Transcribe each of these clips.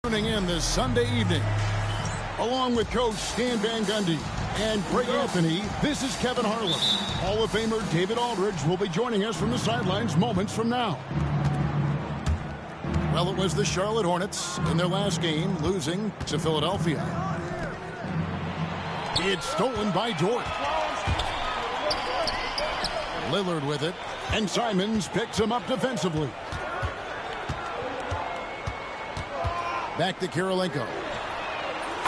Tuning in this Sunday evening, along with Coach Stan Van Gundy and Greg Anthony, this is Kevin Harlan. Hall of Famer David Aldridge will be joining us from the sidelines moments from now. Well, it was the Charlotte Hornets in their last game, losing to Philadelphia. It's stolen by Dort. Lillard with it, and Simons picks him up defensively. Back to Kirilenko.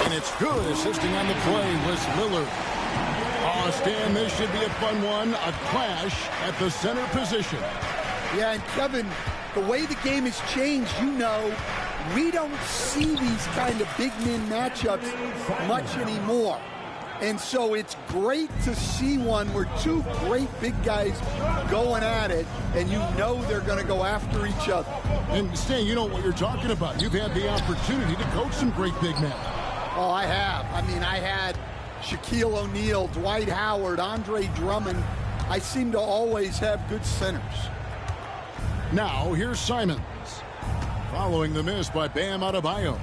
And it's good. Assisting on the play was Lillard. Oh, Stan, this should be a fun one. A clash at the center position. Yeah, and Kevin, the way the game has changed, we don't see these kind of big men matchups much anymore. And so it's great to see one where two great big guys going at it, and they're going to go after each other. And Stan, you know what you're talking about. You've had the opportunity to coach some great big men. Oh, I have. I had Shaquille O'Neal, Dwight Howard, Andre Drummond. I seem to always have good centers. Now, here's Simons. Following the miss by Bam Adebayo.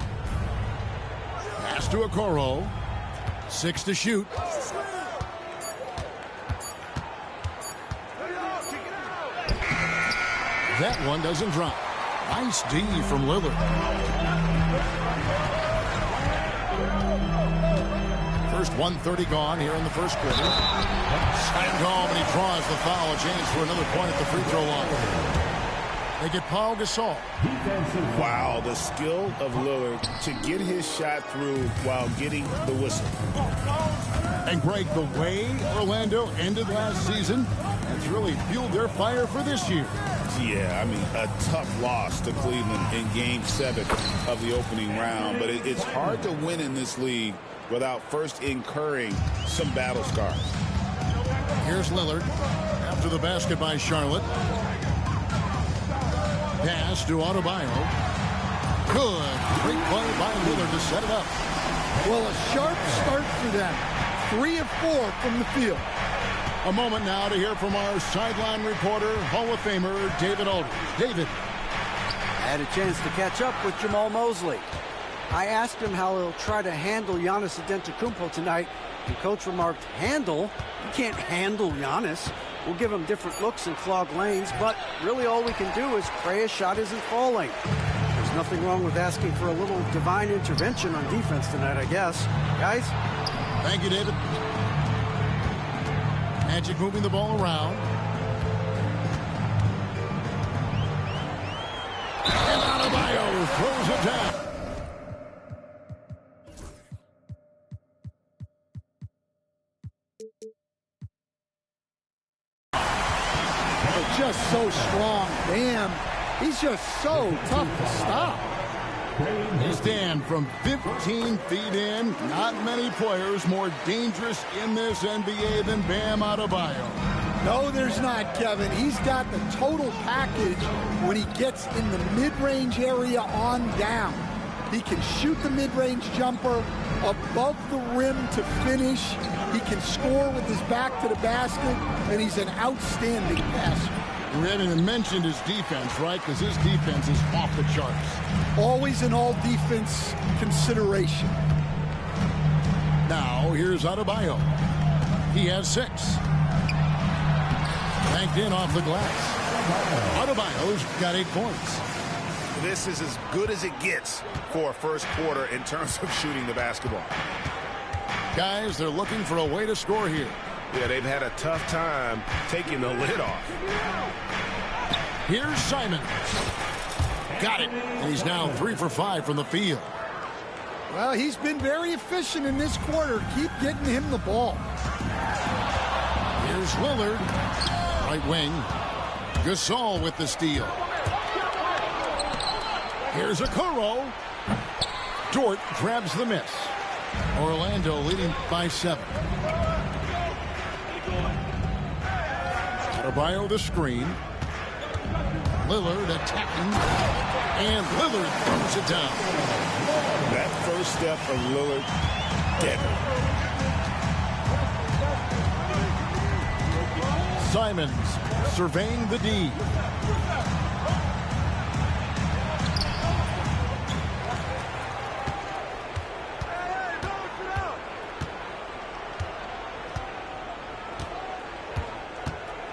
Pass to Okoro. 6 to shoot. That one doesn't drop. Nice D from Lillard. First 1:30 gone here in the first quarter. Slammed home, and he draws the foul. A chance for another point at the free throw line. They get Paul Gasol. Wow, the skill of Lillard to get his shot through while getting the whistle. And Greg, the way Orlando ended last season has really fueled their fire for this year. Yeah, a tough loss to Cleveland in Game 7 of the opening round. But it's hard to win in this league without first incurring some battle scars. Here's Lillard after the basket by Charlotte. Pass to Adebayo. Good. Great play by Lillard to set it up. Well, a sharp start for them. 3 of 4 from the field. A moment now to hear from our sideline reporter, Hall of Famer David Aldridge. David. I had a chance to catch up with Jamal Mosley. I asked him how he'll try to handle Giannis Antetokounmpo tonight, and Coach remarked, handle? You can't handle Giannis. We'll give him different looks and clog lanes, but really all we can do is pray his shot isn't falling. There's nothing wrong with asking for a little divine intervention on defense tonight, I guess. Guys? Thank you, David. Magic moving the ball around. And Adebayo throws it down. Just so strong. Damn, he's just so tough to stop. They stand from 15 feet in. Not many players more dangerous in this NBA than Bam Adebayo. No, there's not, Kevin. He's got the total package when he gets in the mid-range area on down. He can shoot the mid-range jumper above the rim to finish. He can score with his back to the basket, and he's an outstanding passer. We haven't even mentioned his defense, right? Because his defense is off the charts. Always an all-defense consideration. Now, here's Adebayo. He has 6. Banked in off the glass. Adebayo's got 8 points. This is as good as it gets for a first quarter in terms of shooting the basketball. Guys, they're looking for a way to score here. Yeah, they've had a tough time taking the lid off. Here's Simons. Got it. And he's now 3 for 5 from the field. Well, he's been very efficient in this quarter. Keep getting him the ball. Here's Lillard. Right wing. Gasol with the steal. Here's Okoro. Dort grabs the miss. Orlando leading by 7. Adebayo the screen. Lillard attacking. And Lillard throws it down. That first step of Lillard, deadly. Simons surveying the D.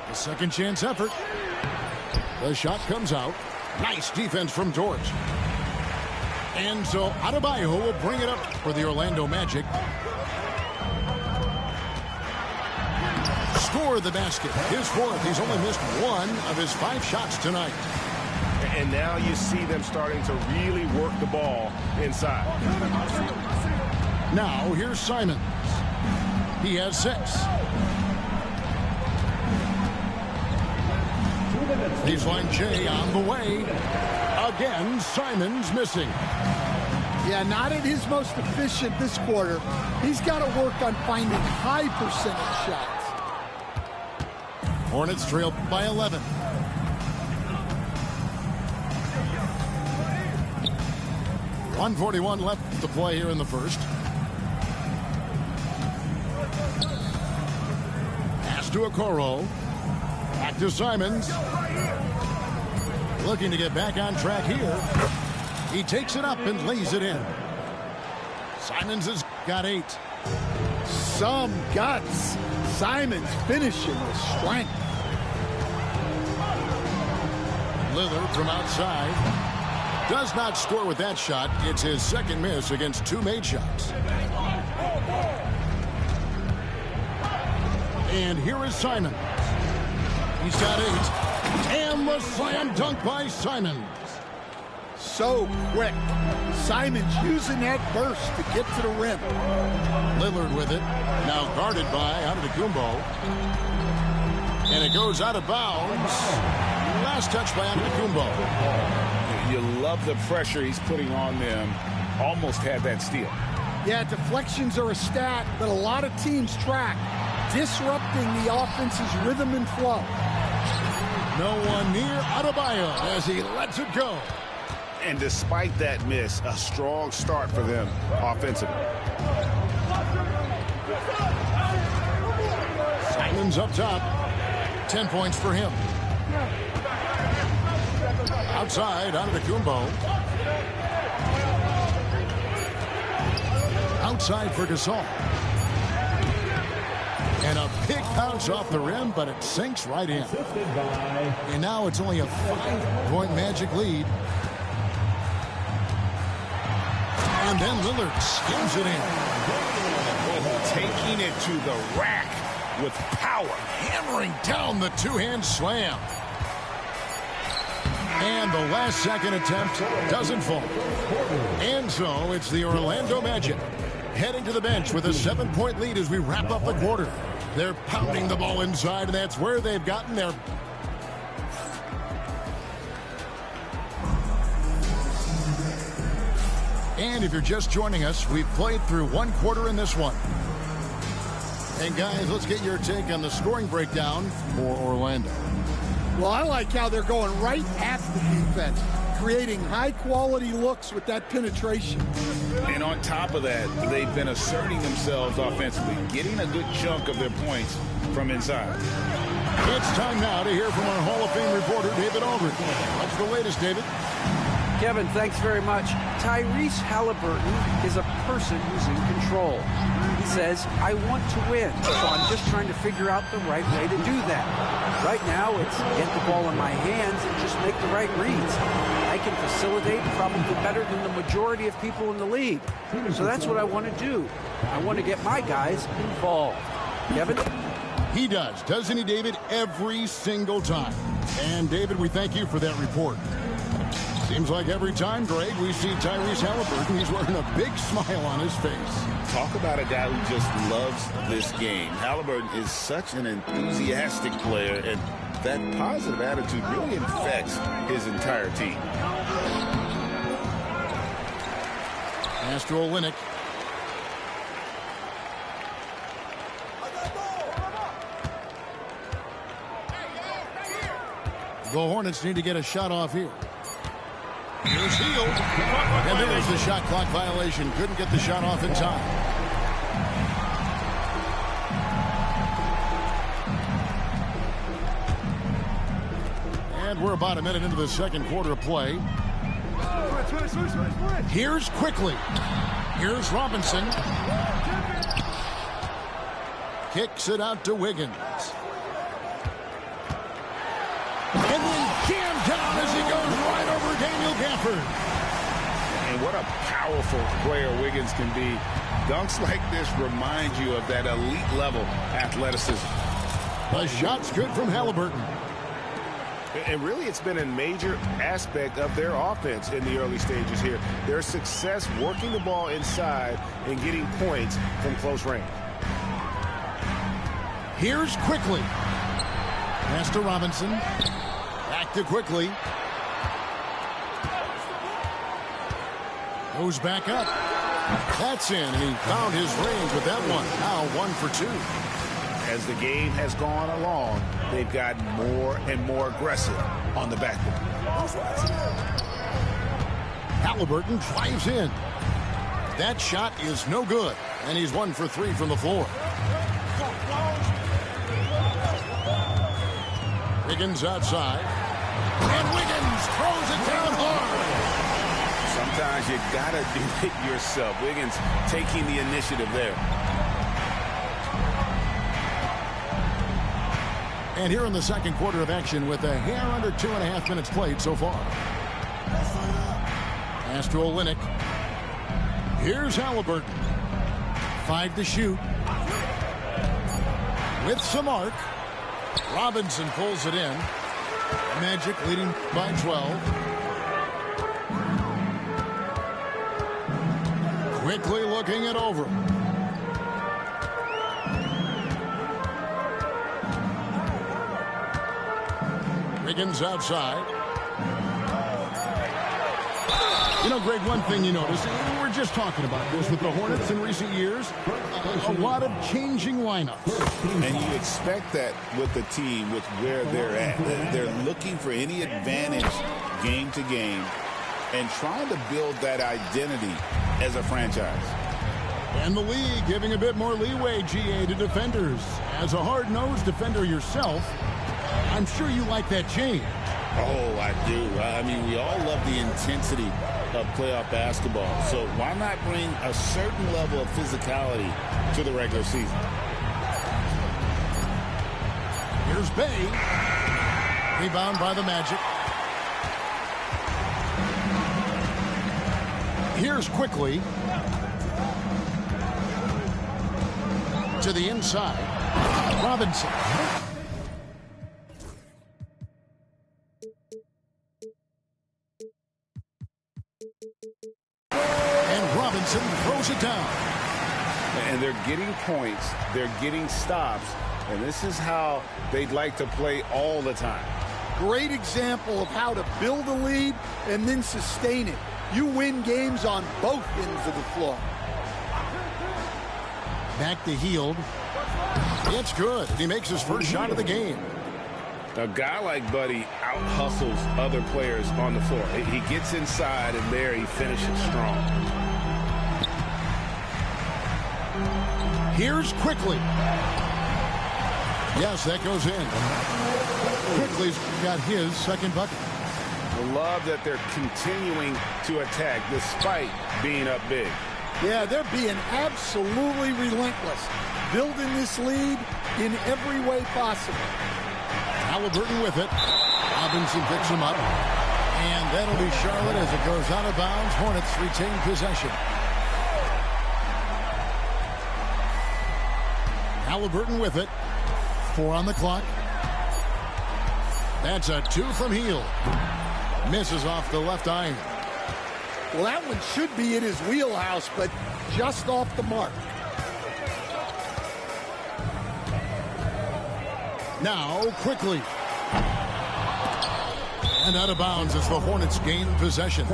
A second chance effort. The shot comes out. Nice defense from Dort. And so Adebayo will bring it up for the Orlando Magic. Score the basket. His 4th. He's only missed 1 of his 5 shots tonight. And now you see them starting to really work the ball inside. Now here's Simons. He has 6. Baseline J on the way. Again, Simons missing. Yeah, not at his most efficient this quarter. He's got to work on finding high percentage shots. Hornets trail by 11. .141 left to play here in the first. Pass to Okoro. Back to Simons. Looking to get back on track here. He takes it up and lays it in. Simons has got 8. Some guts. Simons finishing with strength. Lillard from outside. Does not score with that shot. It's his second miss against 2 made shots. And here is Simons. He's got 8. And the slam dunk by Simons. So quick. Simons using that burst to get to the rim. Lillard with it. Now guarded by Antetokounmpo. And it goes out of bounds. Last touch by Antetokounmpo. You love the pressure he's putting on them. Almost had that steal. Yeah, deflections are a stat that a lot of teams track, disrupting the offense's rhythm and flow. No one near Adebayo as he lets it go. And despite that miss, a strong start for them offensively. Simons up top. 10 points for him. Outside, Antetokounmpo. Outside for Gasol. And a big bounce off the rim, but it sinks right in. And now it's only a 5-point Magic lead. And then Lillard skims it in. Taking it to the rack with power. Hammering down the 2-hand slam. And the last second attempt doesn't fall. And so it's the Orlando Magic heading to the bench with a 7-point lead as we wrap up the quarter. They're pounding the ball inside, and that's where they've gotten their... And if you're just joining us, we've played through 1 quarter in this one. And guys, let's get your take on the scoring breakdown for Orlando. Well, I like how they're going right at the defense, creating high-quality looks with that penetration. And on top of that, they've been asserting themselves offensively, getting a good chunk of their points from inside. It's time now to hear from our Hall of Fame reporter, David Aldridge. What's the latest, David? Kevin, thanks very much. Tyrese Halliburton is a person who's in control. He says, I want to win, so I'm just trying to figure out the right way to do that. Right now, it's get the ball in my hands and just make the right reads. I can facilitate probably better than the majority of people in the league. So that's what I want to do. I want to get my guys involved. Kevin? He does, doesn't he, David? Every single time. And, David, we thank you for that report. Seems like every time, Greg, we see Tyrese Halliburton, he's wearing a big smile on his face. Talk about a guy who just loves this game. Halliburton is such an enthusiastic player, and that positive attitude really infects his entire team. Pass to Olynyk. The Hornets need to get a shot off here. Here's Hield. And there's the shot clock violation. Couldn't get the shot off in time. And we're about a minute into the second quarter of play. Here's Quickly. Here's Robinson. Kicks it out to Wiggins. And then jammed down as he goes right over Daniel Gafford. And what a powerful player Wiggins can be. Dunks like this remind you of that elite level athleticism. The shot's good from Halliburton. And really, it's been a major aspect of their offense in the early stages here. Their success working the ball inside and getting points from close range. Here's Quickly. Pass to Robinson. Back to Quickly. Goes back up. That's in, and he found his range with that one. Now 1 for 2. As the game has gone along, they've gotten more and more aggressive on the backboard. Halliburton drives in. That shot is no good, and he's 1 for 3 from the floor. Wiggins outside, and Wiggins throws it down hard. Sometimes you gotta do it yourself. Wiggins taking the initiative there. And here in the second quarter of action with a hair under 2.5 minutes played so far. Pass to Olynyk. Here's Halliburton. 5 to shoot. With some arc. Robinson pulls it in. Magic leading by 12. Quickly looking it over. Wiggins outside. You know, Greg, one thing you notice, we're just talking about this with the Hornets in recent years, a lot of changing lineups. And you expect that with the team, with where they're at. They're looking for any advantage game to game and trying to build that identity as a franchise. And the league giving a bit more leeway, GA, to defenders. As a hard-nosed defender yourself, I'm sure you like that change. Oh, I do. I mean, we all love the intensity of playoff basketball. So why not bring a certain level of physicality to the regular season? Here's Bay. Rebound by the Magic. Here's Quickly. To the inside. Robinson. And Robinson throws it down. And they're getting points. They're getting stops. And this is how they'd like to play all the time. Great example of how to build a lead and then sustain it. You win games on both ends of the floor. Back to Hield. It's good. He makes his first shot of the game. A guy like Buddy out-hustles other players on the floor. He gets inside, and there he finishes strong. Here's Quickly. Yes, that goes in. Quickly's got his second bucket. I love that they're continuing to attack despite being up big. Yeah, they're being absolutely relentless, building this lead in every way possible. Halliburton with it. Robinson picks him up. And that'll be Charlotte as it goes out of bounds. Hornets retain possession. Halliburton with it. 4 on the clock. That's a 2 from Hield. Misses off the left iron. Well, that one should be in his wheelhouse, but just off the mark. Now, Quickly. And out of bounds as the Hornets gain possession.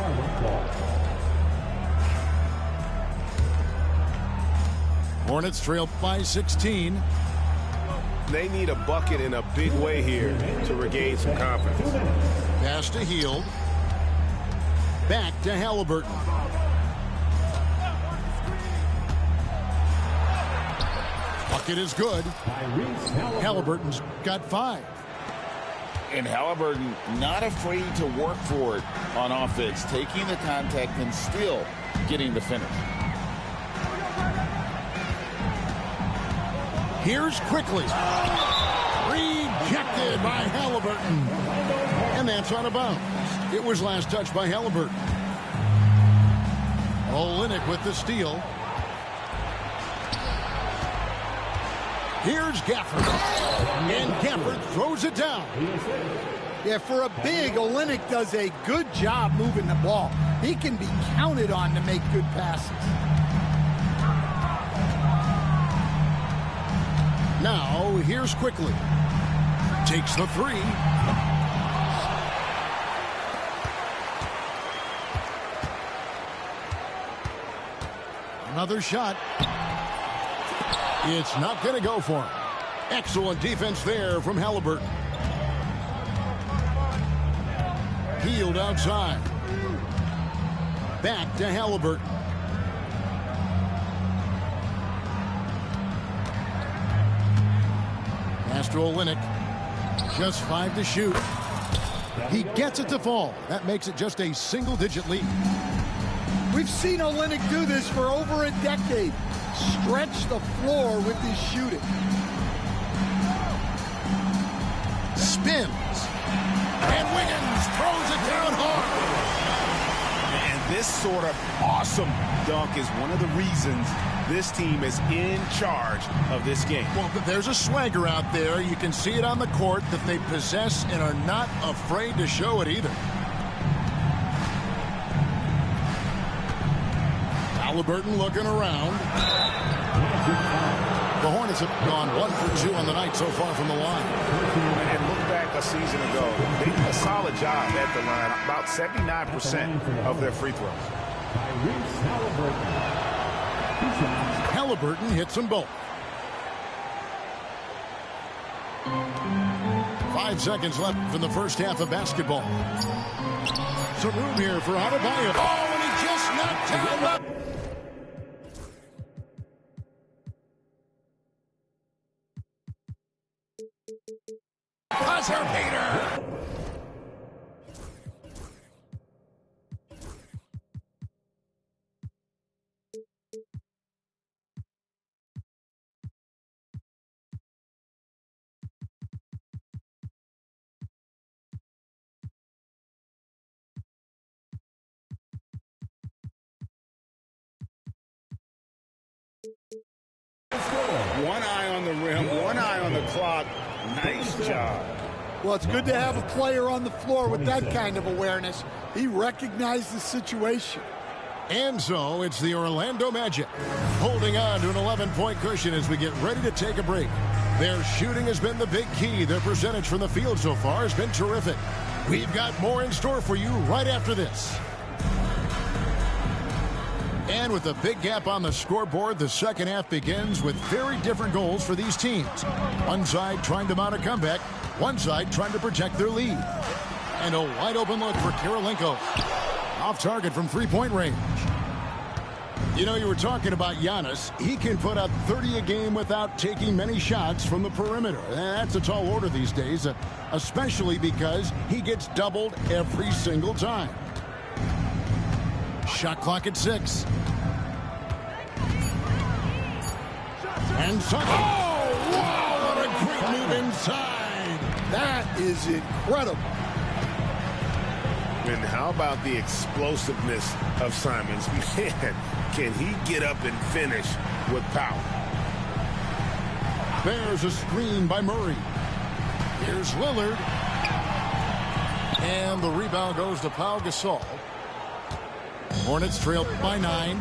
Hornets trail by 16. They need a bucket in a big way here to regain some confidence. Pass to Hield. Back to Halliburton. Bucket is good. Halliburton's got 5. And Halliburton not afraid to work for it on offense, taking the contact and still getting the finish. Here's quickly. Rejected by Halliburton. And that's out of bounds. It was last touched by Halliburton. Olynyk with the steal. Here's Gafford. And Gafford throws it down. Yeah, for a big, Olynyk does a good job moving the ball. He can be counted on to make good passes. Now, here's quickly. Takes the 3. Another shot. It's not going to go for him. Excellent defense there from Halliburton. Hield outside. Back to Halliburton. Pass to Olynyk. Just 5 to shoot. He gets it to fall. That makes it just a single-digit lead. We've seen Olynyk do this for over a decade. Stretch the floor with his shooting. Spins. And Wiggins throws it down hard. And this sort of awesome dunk is one of the reasons this team is in charge of this game. Well, there's a swagger out there. You can see it on the court that they possess and are not afraid to show it either. Halliburton looking around. The Hornets have gone 1 for 2 on the night so far from the line. And look back a season ago. They did a solid job at the line. About 79% of their free throws. Halliburton hits them both. 5 seconds left in the first half of basketball. Some room here for Adebayo. Oh, and he just knocked down. Buzzer beater. One eye on the rim, one eye on the clock. Nice job. Well, it's good to have a player on the floor with that kind of awareness. He recognized the situation. And so it's the Orlando Magic holding on to an 11-point cushion as we get ready to take a break. Their shooting has been the big key. Their percentage from the field so far has been terrific. We've got more in store for you right after this. And with a big gap on the scoreboard, the second half begins with very different goals for these teams. One side trying to mount a comeback, one side trying to protect their lead. And a wide open look for Kirilenko. Off target from three-point range. You know, you were talking about Giannis. He can put up 30 a game without taking many shots from the perimeter. That's a tall order these days, especially because he gets doubled every single time. Shot clock at 6. And so, oh, wow, what a great move inside. That is incredible. And how about the explosiveness of Simons? Man, can he get up and finish with power? There's a screen by Murray. Here's Lillard. And the rebound goes to Pau Gasol. Hornets trail by 9.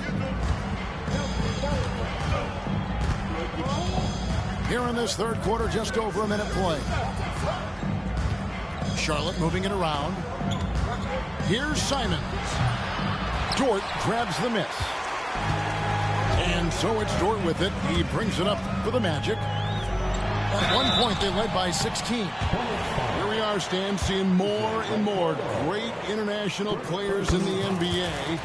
Here in this third quarter, just over a minute play. Charlotte moving it around. Here's Simons. Dort grabs the miss. And so it's Dort with it. He brings it up for the Magic. At one point, they led by 16. Here we are, Stan, seeing more and more great international players in the NBA.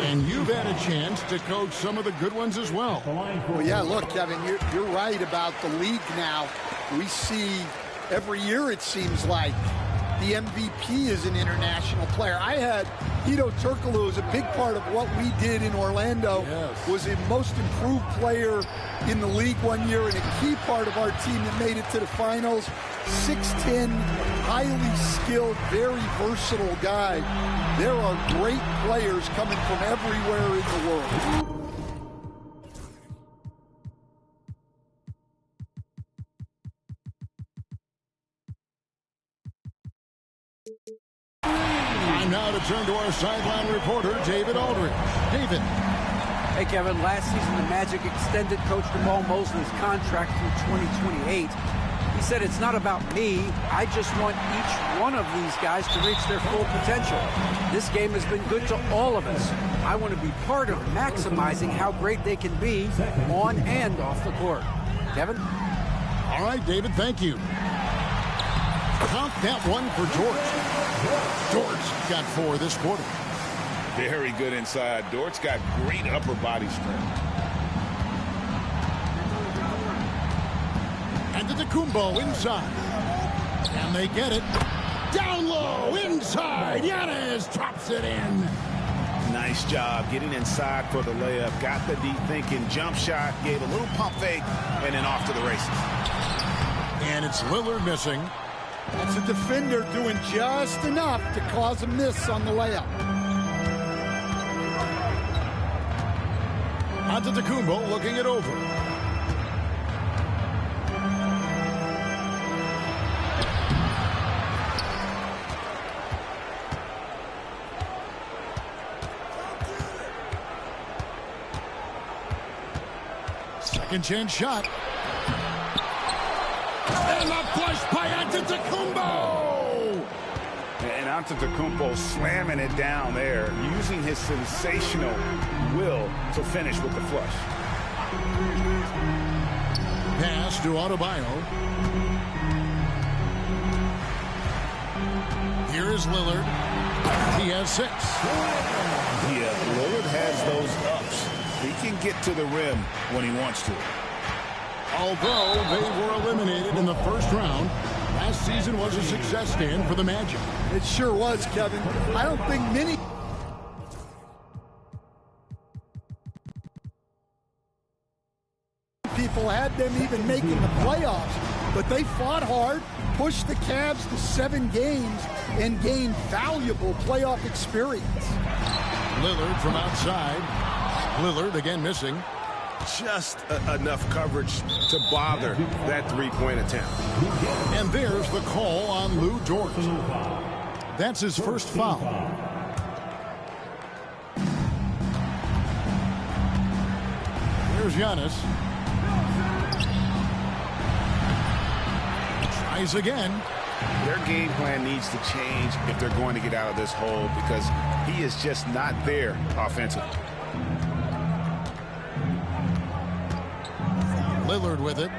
And you've had a chance to coach some of the good ones as well. Well, yeah, look, Kevin, you're right about the league now. We see every year, it seems like, the MVP is an international player. I had Hedo Turkoglu, who was a big part of what we did in Orlando, was a most improved player in the league one year and a key part of our team that made it to the finals. 6'10", highly skilled, very versatile guy. There are great players coming from everywhere in the world. Time now to turn to our sideline reporter, David Aldridge. David. Hey, Kevin, last season the Magic extended Coach Jamal Mosley's contract through 2028. He said, it's not about me. I just want each one of these guys to reach their full potential. This game has been good to all of us. I want to be part of maximizing how great they can be on and off the court. Kevin? All right, David, thank you. Count that one for George. Dort's got 4 this quarter. Very good inside. Dort's got great upper body strength. And Antetokounmpo inside. And they get it. Down low, inside. Giannis drops it in. Nice job getting inside for the layup. Got the deep thinking jump shot. Gave a little pump fake. And then off to the races. And it's Lillard missing. That's a defender doing just enough to cause a miss on the layup. Antetokounmpo looking it over. Second chance shot. And a flush by Antetokounmpo! And Antetokounmpo slamming it down there, using his sensational will to finish with the flush. Pass to Adebayo. Here is Lillard. He has 6. Yeah, Lillard has those ups. He can get to the rim when he wants to. Although they were eliminated in the first round, last season was a success stand for the Magic. It sure was, Kevin. I don't think many people had them even making the playoffs, but they fought hard, pushed the Cavs to 7 games, and gained valuable playoff experience. Lillard from outside. Lillard again missing. Just enough coverage to bother that three-point attempt. And there's the call on Lou Dort. That's his first foul. There's Giannis. Tries again. Their game plan needs to change if they're going to get out of this hole, because he is just not there offensively. Lillard with it.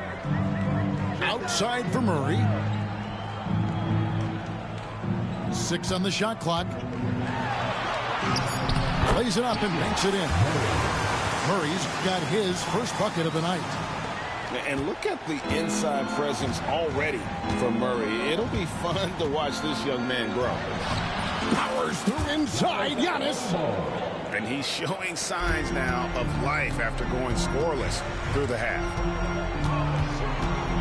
Outside for Murray. 6 on the shot clock. Plays it up and banks it in. Murray's got his first bucket of the night. And look at the inside presence already for Murray. It'll be fun to watch this young man grow. Powers through inside. Giannis. And he's showing signs now of life after going scoreless through the half.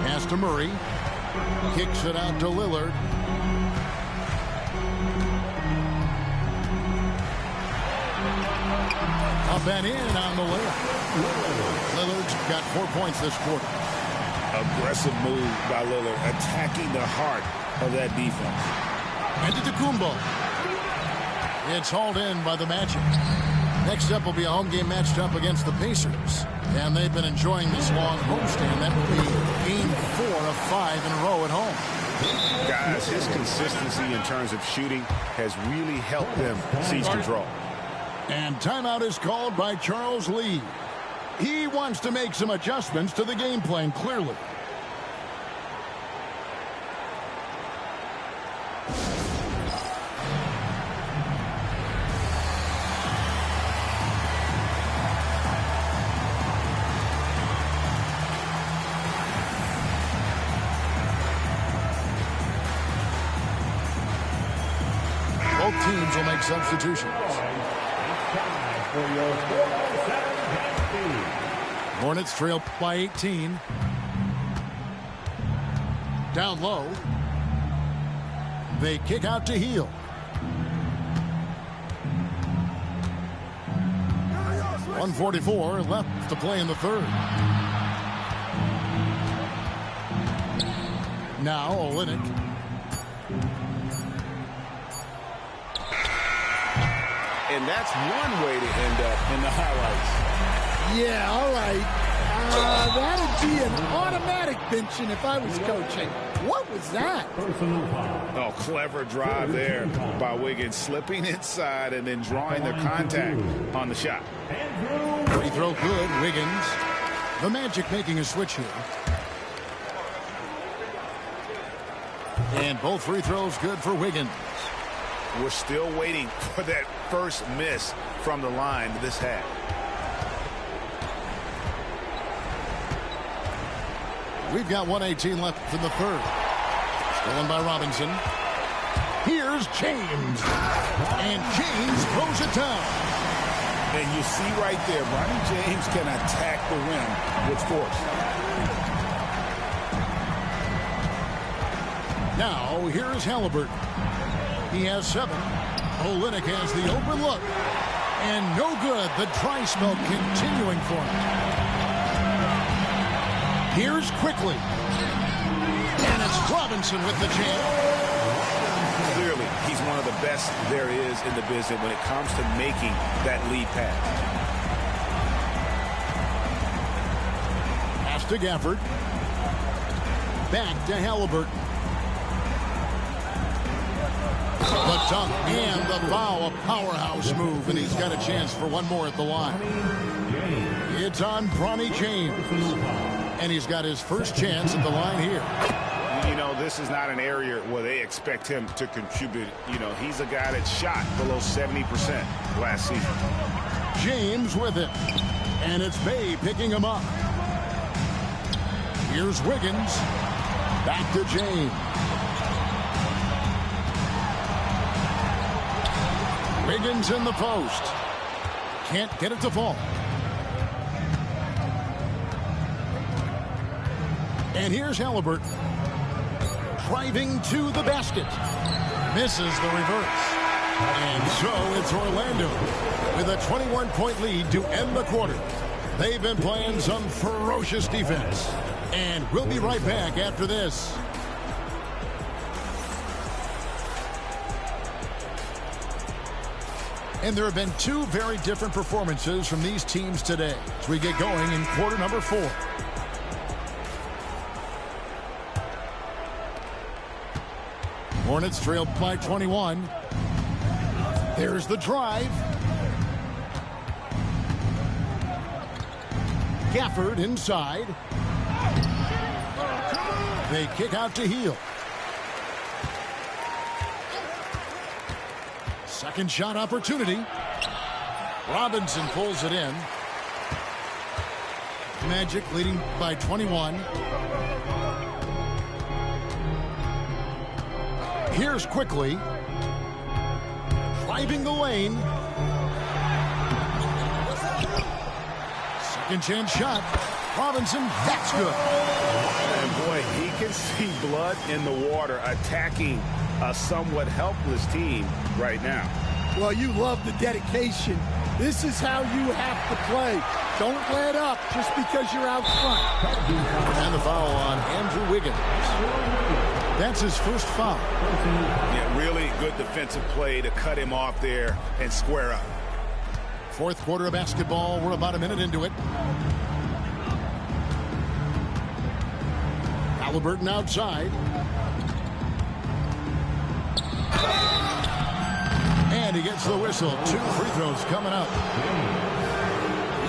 Pass to Murray. Kicks it out to Lillard. Up and in on the layup. Lillard's got 4 points this quarter. Aggressive move by Lillard, attacking the heart of that defense. Antetokounmpo. It's hauled in by the Magic. Next up will be a home game matched up against the Pacers. And they've been enjoying this long homestand. That will be game 4 of 5 in a row at home. Guys, his consistency in terms of shooting has really helped them seize control. And timeout is called by Charles Lee. He wants to make some adjustments to the game plan, clearly. Both teams will make substitutions. Hornets trail by 18. Down low. They kick out to Heel. .144 left to play in the third. Now Olynyk. And that's one way to end up in the highlights. Yeah, all right. That'd be an automatic benching if I was coaching. What was that? Oh, clever drive there by Wiggins, slipping inside and then drawing the contact on the shot. Free throw good, Wiggins. The Magic making a switch here. And both free throws good for Wiggins. We're still waiting for that first miss from the line this half. We've got 1:18 left in the third. Stolen by Robinson. Here's James. And James throws it down. And you see right there, Bronny James can attack the rim with force. Now, here's Halliburton. He has 7. Olynyk has the open look. And no good. The dry spell continuing for him. Here's Quickly. And it's Robinson with the jam. Clearly, he's one of the best there is in the business when it comes to making that lead pass. Pass to Gafford. Back to Halliburton. The dunk and the foul, a powerhouse move, and he's got a chance for one more at the line. It's on Bronny James, and he's got his first chance at the line here. You know, this is not an area where they expect him to contribute. You know, he's a guy that shot below 70% last season. James with it, and it's Bay picking him up. Here's Wiggins, back to James. Wiggins in the post. Can't get it to fall. And here's Halliburton. Driving to the basket. Misses the reverse. And so it's Orlando with a 21-point lead to end the quarter. They've been playing some ferocious defense. And we'll be right back after this. And there have been two very different performances from these teams today as we get going in quarter number 4. Hornets trail by 21. There's the drive. Gafford inside. They kick out to Heel. Second shot opportunity. Robinson pulls it in. Magic leading by 21. Here's Quickly. Driving the lane. Second chance shot. Robinson, that's good. And boy, he can see blood in the water attacking a somewhat helpless team right now. Well, you love the dedication. This is how you have to play. Don't let up just because you're out front. And the foul on Andrew Wiggins. That's his first foul. Yeah, really good defensive play to cut him off there and square up. Fourth quarter of basketball. We're about a minute into it. Halliburton outside. And he gets the whistle. 2 free throws coming up.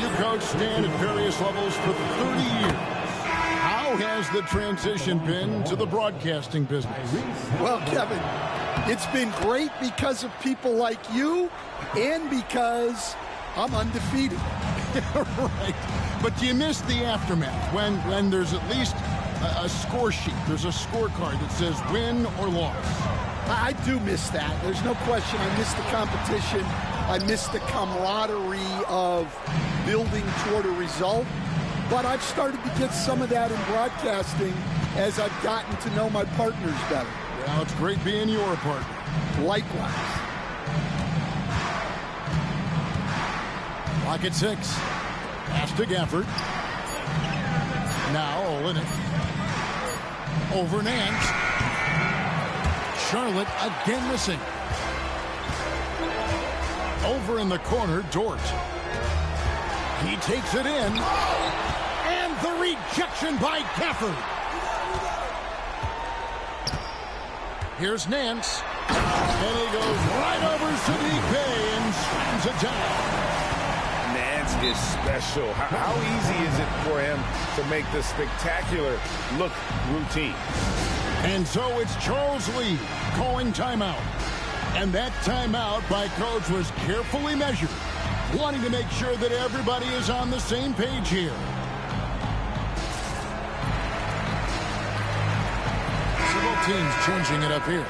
You coached Stan at various levels for 30 years. How has the transition been to the broadcasting business? Well, Kevin, it's been great because of people like you and because I'm undefeated. Right. But do you miss the aftermath when there's at least a score sheet? There's a scorecard that says win or loss. I do miss that. There's no question. I miss the competition. I miss the camaraderie of building toward a result. But I've started to get some of that in broadcasting as I've gotten to know my partners better. Well, it's great being your partner. Likewise. Lock at 6. Pass to Gafford. Now Olenek. Over Nance. Charlotte again missing. Over in the corner, Dort. He takes it in. And the rejection by Gafford. Here's Nance. And he goes right over Sadiq Bey and slams it down. Nance is special. How easy is it for him to make the spectacular look routine? And so it's Charles Lee calling timeout. And that timeout by Coach was carefully measured, wanting to make sure that everybody is on the same page here. Several teams changing it up here.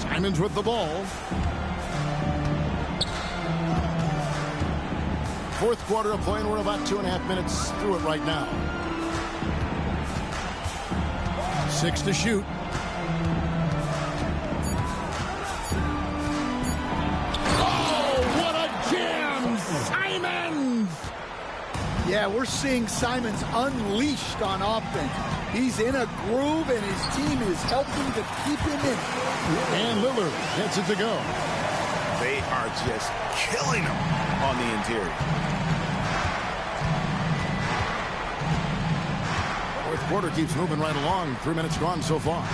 Simons with the ball. Fourth quarter of play, and we're about 2.5 minutes through it right now. 6 to shoot. Oh, what a jam! Simons! Yeah, we're seeing Simons unleashed on offense. He's in a groove, and his team is helping to keep him in. And Lillard gets it to go. They are just killing him on the interior. Fourth quarter keeps moving right along. 3 minutes gone so far.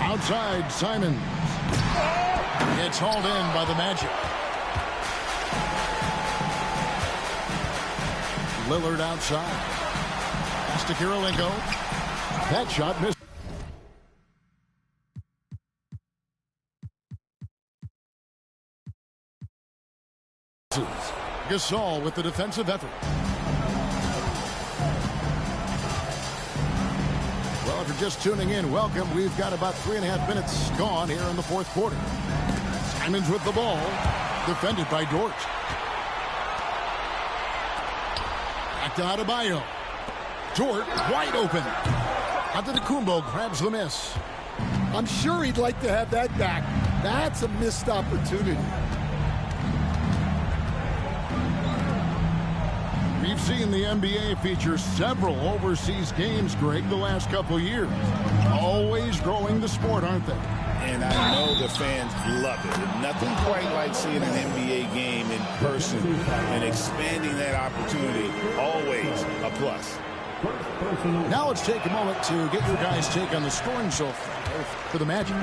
Outside, Simons. It's hauled in by the Magic. Lillard outside. Pass to Kirilenko. That shot missed. Gasol with the defensive effort. Well, if you're just tuning in, welcome. We've got about 3.5 minutes gone here in the fourth quarter. Simons with the ball. Defended by Dort. Back to Adebayo. Dort wide open. Antetokounmpo grabs the miss. I'm sure he'd like to have that back. That's a missed opportunity. We've seen the NBA feature several overseas games, Greg, the last couple years. Always growing the sport, aren't they? And I know the fans love it. Nothing quite like seeing an NBA game in person and expanding that opportunity. Always a plus. Now let's take a moment to get your guys' take on the scoring so far for the Magic.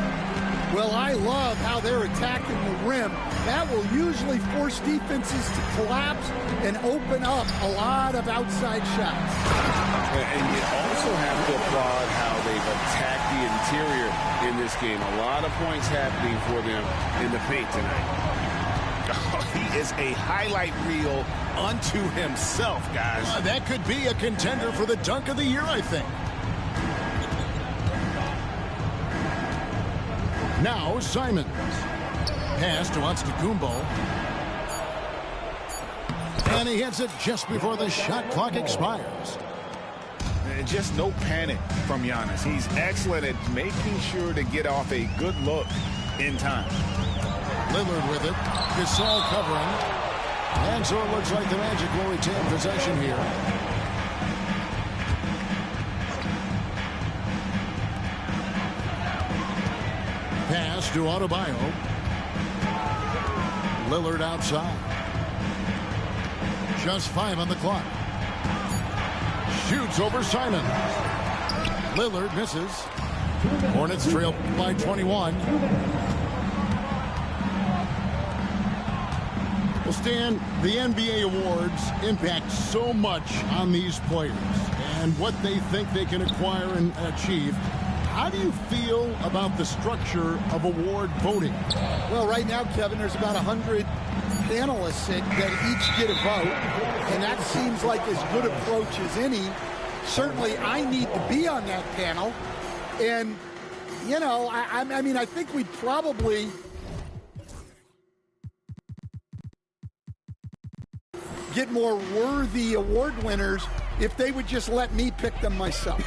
Well, I love how they're attacking the rim. That will usually force defenses to collapse and open up a lot of outside shots. And you also have to applaud how they've attacked the interior in this game. A lot of points happening for them in the paint tonight. He is a highlight reel unto himself, guys. That could be a contender for the dunk of the year, I think. Now Simons. Pass to Antetokounmpo. And he hits it just before the shot clock expires. And just no panic from Giannis. He's excellent at making sure to get off a good look in time. Lillard with it. Gasol covering. And so it looks like the Magic will retain possession here. Pass to Adebayo. Lillard outside. Just 5 on the clock. shoots over Simon. Lillard misses. Hornets trail by 21. Well, Stan, the NBA awards impact so much on these players and what they think they can acquire and achieve. How do you feel about the structure of award voting? Well, right now, Kevin, there's about 100 panelists that each get a vote, and that seems like as good approach as any. Certainly, I need to be on that panel, and, you know, I mean, I think we'd probably get more worthy award winners if they would just let me pick them myself.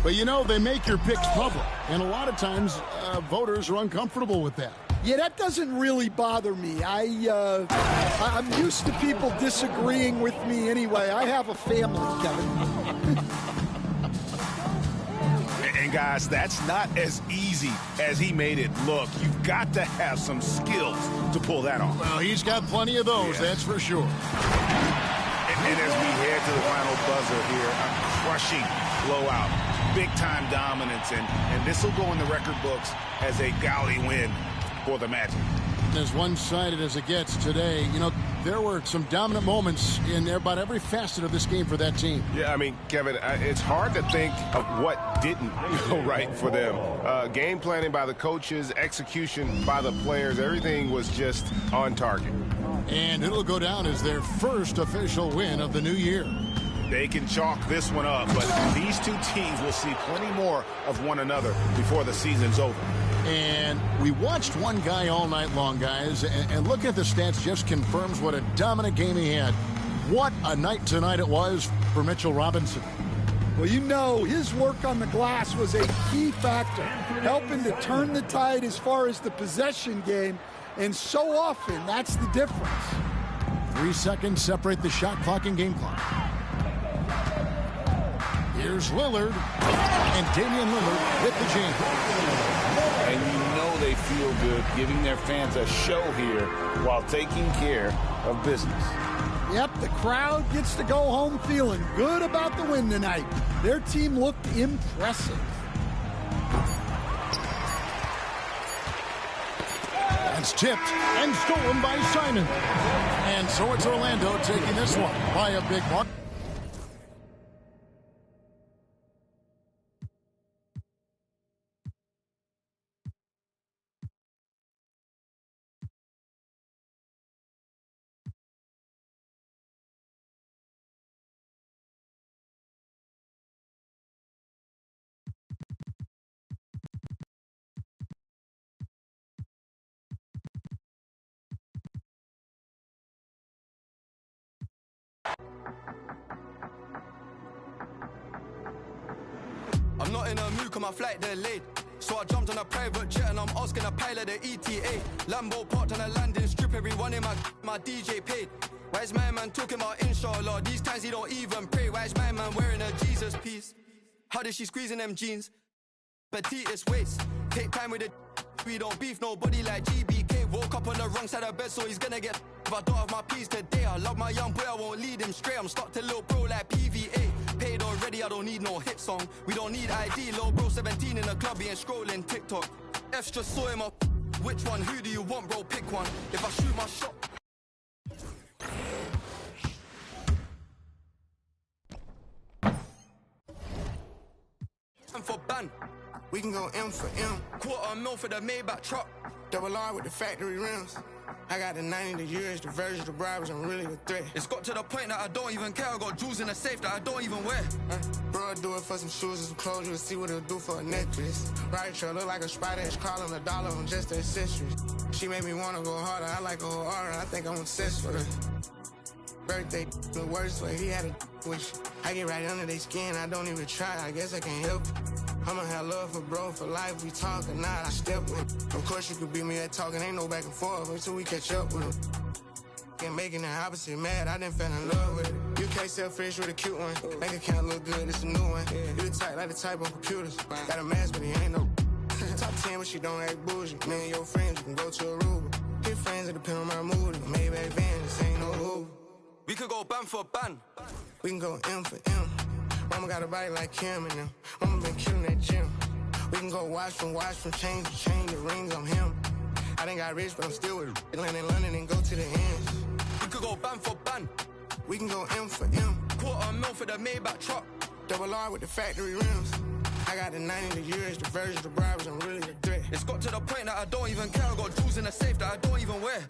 But, you know, they make your picks public, and a lot of times voters are uncomfortable with that. Yeah, that doesn't really bother me. I'm used to people disagreeing with me anyway. I have a family, Kevin. And guys, that's not as easy as he made it look. You've got to have some skills to pull that off. Well, he's got plenty of those, that's for sure. And as we head to the final buzzer here, a crushing blowout. Big-time dominance, and this will go in the record books as a galley win for the Magic. As one-sided as it gets today, you know, there were some dominant moments in about every facet of this game for that team. Yeah, I mean, Kevin, it's hard to think of what didn't go right for them. Game planning by the coaches, execution by the players, everything was just on target. And it'll go down as their first official win of the new year. They can chalk this one up, but these two teams will see plenty more of one another before the season's over. And we watched one guy all night long, guys, and looking at the stats just confirms what a dominant game he had. What a night tonight it was for Mitchell Robinson. Well, you know, his work on the glass was a key factor, helping to turn the tide as far as the possession game, and so often that's the difference. 3 seconds separate the shot clock and game clock. Here's Lillard, and Damian Lillard hit the jam. And you know they feel good giving their fans a show here while taking care of business. Yep, the crowd gets to go home feeling good about the win tonight. Their team looked impressive. That's tipped and stolen by Simon. And so it's Orlando taking this one by a big mark. I'm not in a mood, cause my flight delayed. So I jumped on a private jet and I'm asking a pilot the ETA. Lambo parked on a landing strip, everyone in my DJ paid. Why is my man talking about inshallah? These times he don't even pray. Why is my man wearing a Jesus piece? How did she squeeze in them jeans? Petitest waist. Take time with it. We don't beef nobody like GBK. Woke up on the wrong side of bed, so he's gonna get. If I don't have my peace today, I love my young boy, I won't lead him straight. I'm stuck to little bro like PVA. Paid already, I don't need no hit song. We don't need ID, little bro 17 in the club, he ain't scrolling TikTok. F's just saw him up. Which one? Who do you want, bro? Pick one. If I shoot my shot. And for ban. We can go M for M. $250,000 for the Maybach truck. Double R with the factory rims. I got the 90, the years, the versions, the bribes, I'm really a threat. It's got to the point that I don't even care. I got jewels in the safe that I don't even wear. Bro, I do it for some shoes and some clothes. You'll see what it'll do for a necklace. Right trail look like a spider. It's calling $1 on just the accessories. She made me want to go harder. I like a whole aura. I think I'm obsessed with her. Birthday, the worst way. He had a wish. I get right under their skin. I don't even try. I guess I can't help it. I'ma have love for bro for life. We talk or not, I step with him. Of course you could beat me at talking, ain't no back and forth until we catch up with him. And making the opposite mad, I done fell in love with it. You can't sell fish with a cute one. Bank account look good, it's a new one. You the type like the type of computers. Got a mask, but he ain't no. Top 10, but she don't act bougie. Me and your friends, you can go to Aruba. Get friends, it depend on my mood. Maybach van, this ain't no Uber. We could go ban for ban. We can go M for M. Mama got a body like Kim and them. Mama been killing that gym. We can go watch from chain to chain, the rings on him. I done got rich, but I'm still with land in London and go to the ends. We could go ban for ban. We can go M for M. $250,000 for the Maybach truck. Double R with the factory rims. I got the 90 the years, the version, the bribes, I'm really the threat. It's got to the point that I don't even care. I got jewels in the safe that I don't even wear.